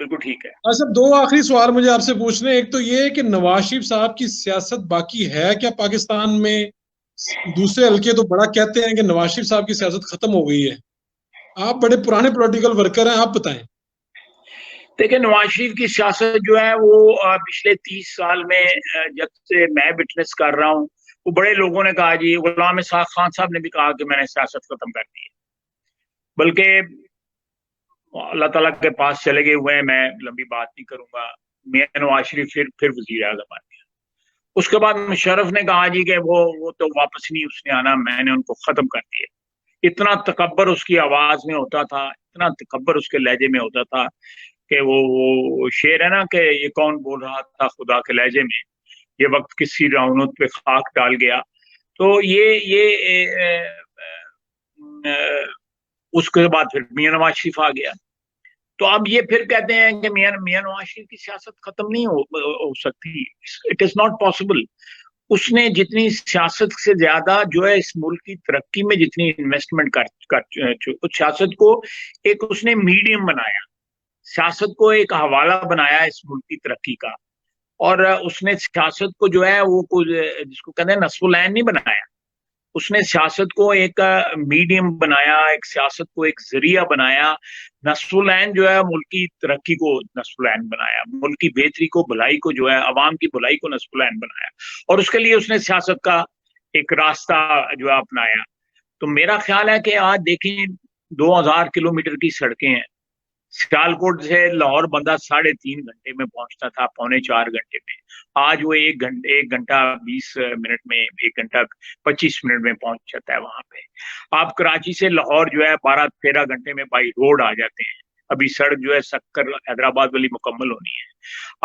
बिल्कुल ठीक है। अच्छा, दो आखिरी सवाल मुझे आपसे पूछने, एक तो ये है कि नवाज शरीफ साहब की सियासत बाकी है क्या पाकिस्तान में? दूसरे हल्के तो बड़ा कहते हैं कि नवाज शरीफ साहब की सियासत खत्म हो गई है। आप बड़े पुराने पॉलिटिकल वर्कर हैं, आप बताएं। देखिए, नवाज शरीफ की सियासत जो है वो पिछले 30 साल में जब से मैं विटनेस कर रहा हूँ, वो बड़े लोगों ने कहा जी, गुलाम इसाक खान साहब ने भी कहा कि मैंने सियासत खत्म कर दी है। बल्कि अल्लाह ताला के पास चले गए हुए हैं, मैं लंबी बात नहीं करूंगा। मियां नवाज शरीफ फिर वजीर आजम बन गया। उसके बाद मुशर्रफ ने कहा जी कि वो तो वापस नहीं उसने आना, मैंने उनको खत्म कर दिया। इतना तकब्बर उसकी आवाज में होता था, इतना तकब्बर उसके लहजे में होता था कि वो शेर है ना कि ये कौन बोल रहा था खुदा के लहजे में, ये वक्त किसी रौनक पे खाक डाल गया। तो उसके बाद फिर मियां नवाज शरीफ आ गया। तो अब ये फिर कहते हैं कि मियां मियां नवाज शरीफ की सियासत खत्म नहीं हो सकती। It is not possible. उसने जितनी सियासत से ज्यादा जो है इस मुल्क की तरक्की में जितनी इन्वेस्टमेंट कर उस सियासत को एक उसने मीडियम बनाया, सियासत को एक हवाला बनाया इस मुल्क की तरक्की का। और उसने सियासत को जो है वो कुछ जिसको कहते हैं नस्फुलैन नहीं बनाया। उसने सियासत को एक मीडियम बनाया, एक सियासत को एक जरिया बनाया। नस्फुलैन जो है मुल्क की तरक्की को नस्फुलैन बनाया, मुल्क की बेहतरी को, भलाई को जो है अवाम की भलाई को नस्फुलैन बनाया। और उसके लिए उसने सियासत का एक रास्ता जो है अपनाया। तो मेरा ख्याल है कि आज देखें, 2000 किलोमीटर की सड़कें हैं। सियालकोट से लाहौर बंदा 3.5 घंटे में पहुंचता था, पौने 4 घंटे में। आज वो 1 घंटा 20 मिनट में, 1 घंटा 25 मिनट में पहुंच जाता है वहां पे। आप कराची से लाहौर जो है 12-13 घंटे में बाई रोड आ जाते हैं। अभी सड़क जो है सक्कर हैदराबाद वाली मुकम्मल होनी है।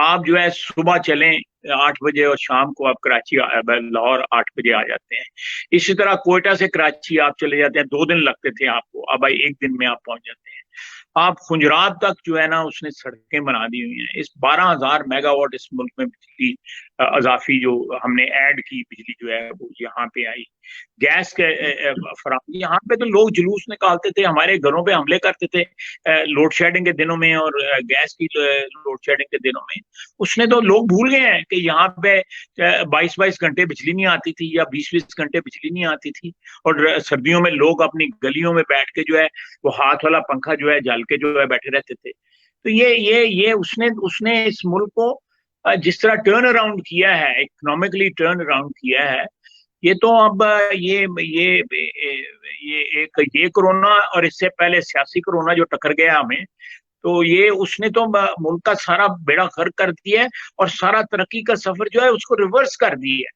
आप जो है सुबह चलें 8 बजे और शाम को आप कराची लाहौर 8 बजे आ जाते हैं। इसी तरह कोयटा से कराची आप चले जाते हैं, 2 दिन लगते थे आपको, अब भाई 1 दिन में आप पहुंच जाते हैं। आप खुंजरात तक जो है ना उसने सड़कें बना दी हुई हैं। इस 12,000 मेगावाट इस मुल्क में बिजली अजाफी जो हमने ऐड की बिजली जो है वो यहाँ पे आई। गैस के फराहमी, यहाँ पे तो लोग जुलूस निकालते थे, हमारे घरों पे हमले करते थे लोड शेडिंग के दिनों में और गैस की लोड शेडिंग के दिनों में। उसने तो लोग भूल गए हैं कि यहाँ पे 22-22 घंटे बिजली नहीं आती थी या 20-20 घंटे बिजली नहीं आती थी। और सर्दियों में लोग अपनी गलियों में बैठ के जो है वो हाथ वाला पंखा जो है जल के जो है बैठे रहते थे। तो ये उसने उसने इस मुल्क को जिस तरह टर्न अराउंड किया है, इकोनॉमिकली टर्न अराउंड किया है, ये तो अब ये कोरोना और इससे पहले सियासी कोरोना जो टकर गया हमें, तो ये उसने तो मुल्क का सारा बेड़ा गर्क कर दिया है और सारा तरक्की का सफर जो है उसको रिवर्स कर दिया है।